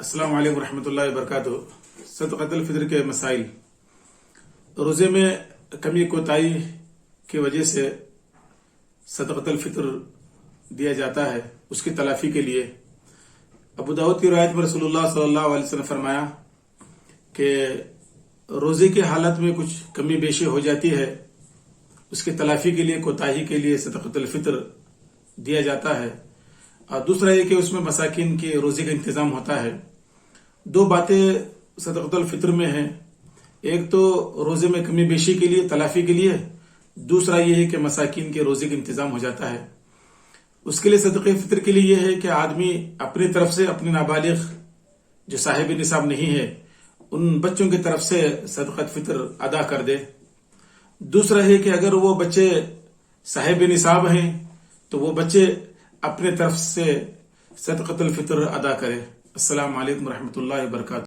السلام علیکم ورحمۃ اللہ وبرکاتہ۔ صدقۃ الفطر کے مسائل۔ روزے میں کمی کوتاہی کی وجہ سے صدقۃ الفطر دیا جاتا ہے، اس کی تلافی کے لیے ابو داؤد کی روایت میں رسول اللہ صلی اللہ علیہ وسلم نے فرمایا کہ روزے کی حالت میں کچھ کمی بیشی ہو جاتی ہے، اس کی تلافی کے لیے، کوتاہی کے لیے صدقۃ الفطر دیا جاتا ہے۔ اور دوسرا یہ کہ اس میں مساکین کے روزے کا انتظام ہوتا ہے۔ دو باتیں صدقۃ الفطر میں ہیں، ایک تو روزے میں کمی بیشی کے لیے، تلافی کے لیے، دوسرا یہ ہے کہ مساکین کے روزے کا انتظام ہو جاتا ہے۔ اس کے لیے صدقہ فطر کے لیے یہ ہے کہ آدمی اپنی طرف سے اپنے نابالغ جو صاحب نصاب نہیں ہے ان بچوں کی طرف سے صدقہ فطر ادا کر دے۔ دوسرا ہے کہ اگر وہ بچے صاحب نصاب ہیں تو وہ بچے اپنے طرف سے صدقۃ الفطر ادا کرے۔ السلام علیکم ورحمۃ اللہ وبرکاتہ۔